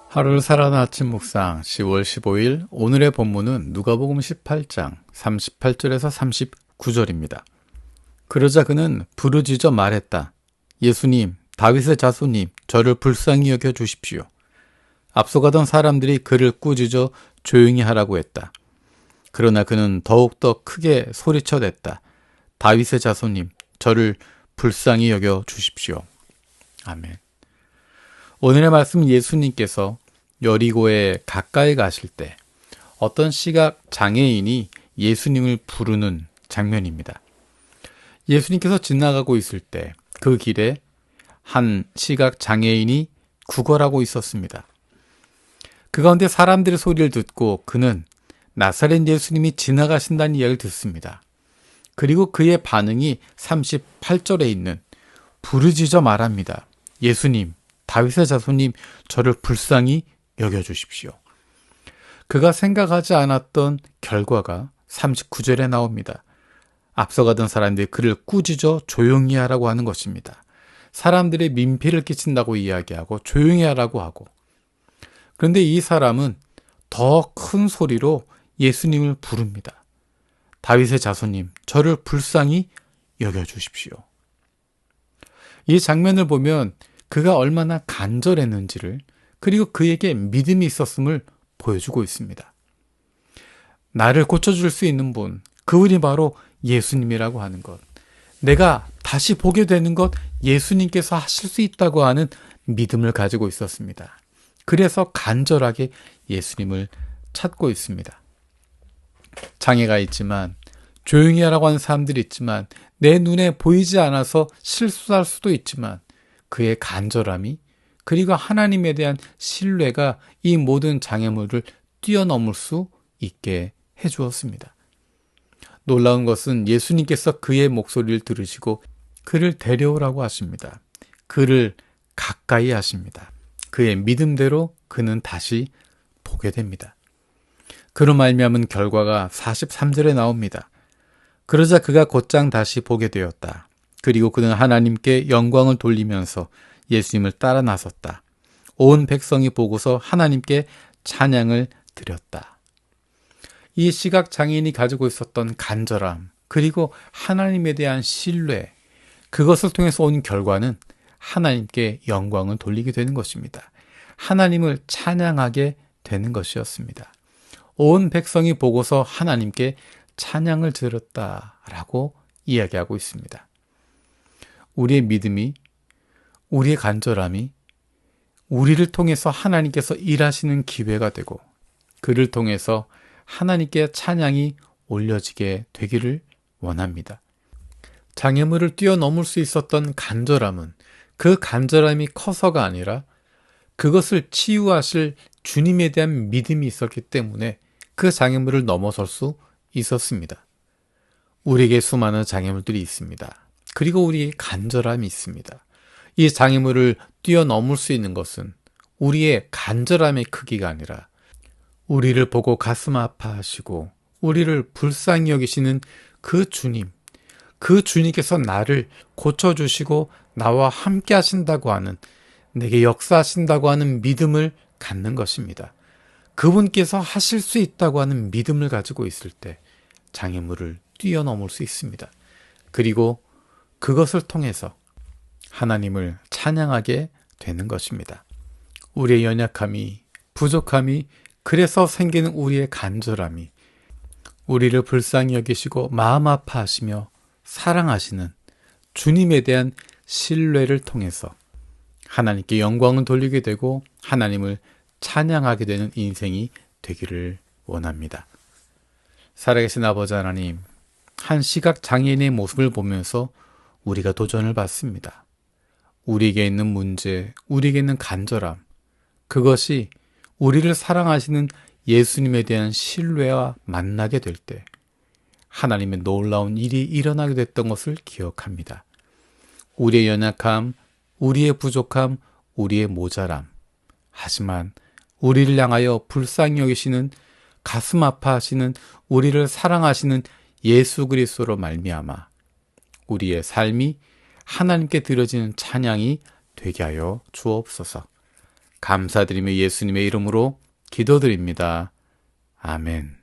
하루를 살아나 아침 묵상 10월 15일 오늘의 본문은 누가복음 18장 38절에서 39절입니다. 그러자 그는 부르짖어 말했다. 예수님, 다윗의 자손님, 저를 불쌍히 여겨 주십시오. 앞서가던 사람들이 그를 꾸짖어 조용히 하라고 했다. 그러나 그는 더욱더 크게 소리쳐 냈다. 다윗의 자손님, 저를 불쌍히 여겨 주십시오. 아멘. 오늘의 말씀은 예수님께서 여리고에 가까이 가실 때 어떤 시각 장애인이 예수님을 부르는 장면입니다. 예수님께서 지나가고 있을 때 그 길에 한 시각 장애인이 구걸하고 있었습니다. 그 가운데 사람들의 소리를 듣고 그는 나사렛 예수님이 지나가신다는 이야기를 듣습니다. 그리고 그의 반응이 38절에 있는 부르짖어 말합니다. 예수님, 다윗의 자손님, 저를 불쌍히 여겨주십시오. 그가 생각하지 않았던 결과가 39절에 나옵니다. 앞서가던 사람들이 그를 꾸짖어 조용히 하라고 하는 것입니다. 사람들의 민폐를 끼친다고 이야기하고 조용히 하라고 하고, 그런데 이 사람은 더 큰 소리로 예수님을 부릅니다. 다윗의 자손님, 저를 불쌍히 여겨주십시오. 이 장면을 보면 그가 얼마나 간절했는지를, 그리고 그에게 믿음이 있었음을 보여주고 있습니다. 나를 고쳐줄 수 있는 분, 그분이 바로 예수님이라고 하는 것, 내가 다시 보게 되는 것 예수님께서 하실 수 있다고 하는 믿음을 가지고 있었습니다. 그래서 간절하게 예수님을 찾고 있습니다. 장애가 있지만, 조용히 하라고 하는 사람들이 있지만, 내 눈에 보이지 않아서 실수할 수도 있지만 그의 간절함이, 그리고 하나님에 대한 신뢰가 이 모든 장애물을 뛰어넘을 수 있게 해주었습니다. 놀라운 것은 예수님께서 그의 목소리를 들으시고 그를 데려오라고 하십니다. 그를 가까이 하십니다. 그의 믿음대로 그는 다시 보게 됩니다. 그로 말미암은 결과가 43절에 나옵니다. 그러자 그가 곧장 다시 보게 되었다. 그리고 그는 하나님께 영광을 돌리면서 예수님을 따라 나섰다. 온 백성이 보고서 하나님께 찬양을 드렸다. 이 시각장애인이 가지고 있었던 간절함, 그리고 하나님에 대한 신뢰, 그것을 통해서 온 결과는 하나님께 영광을 돌리게 되는 것입니다. 하나님을 찬양하게 되는 것이었습니다. 온 백성이 보고서 하나님께 찬양을 드렸다라고 이야기하고 있습니다. 우리의 믿음이, 우리의 간절함이 우리를 통해서 하나님께서 일하시는 기회가 되고, 그를 통해서 하나님께 찬양이 올려지게 되기를 원합니다. 장애물을 뛰어넘을 수 있었던 간절함은 그 간절함이 커서가 아니라 그것을 치유하실 주님에 대한 믿음이 있었기 때문에 그 장애물을 넘어설 수 있었습니다. 우리에게 수많은 장애물들이 있습니다. 그리고 우리의 간절함이 있습니다. 이 장애물을 뛰어넘을 수 있는 것은 우리의 간절함의 크기가 아니라 우리를 보고 가슴 아파하시고 우리를 불쌍히 여기시는 그 주님, 그 주님께서 나를 고쳐주시고 나와 함께 하신다고 하는, 내게 역사하신다고 하는 믿음을 갖는 것입니다. 그분께서 하실 수 있다고 하는 믿음을 가지고 있을 때 장애물을 뛰어넘을 수 있습니다. 그리고 그것을 통해서 하나님을 찬양하게 되는 것입니다. 우리의 연약함이, 부족함이, 그래서 생기는 우리의 간절함이 우리를 불쌍히 여기시고 마음 아파하시며 사랑하시는 주님에 대한 신뢰를 통해서 하나님께 영광을 돌리게 되고 하나님을 찬양하게 되는 인생이 되기를 원합니다. 살아계신 아버지 하나님, 한 시각장애인의 모습을 보면서 우리가 도전을 받습니다. 우리에게 있는 문제, 우리에게 있는 간절함, 그것이 우리를 사랑하시는 예수님에 대한 신뢰와 만나게 될 때 하나님의 놀라운 일이 일어나게 됐던 것을 기억합니다. 우리의 연약함, 우리의 부족함, 우리의 모자람, 하지만 우리를 향하여 불쌍히 여기시는, 가슴 아파하시는, 우리를 사랑하시는 예수 그리스도로 말미암아 우리의 삶이 하나님께 드려지는 찬양이 되게 하여 주옵소서. 감사드리며 예수님의 이름으로 기도드립니다. 아멘.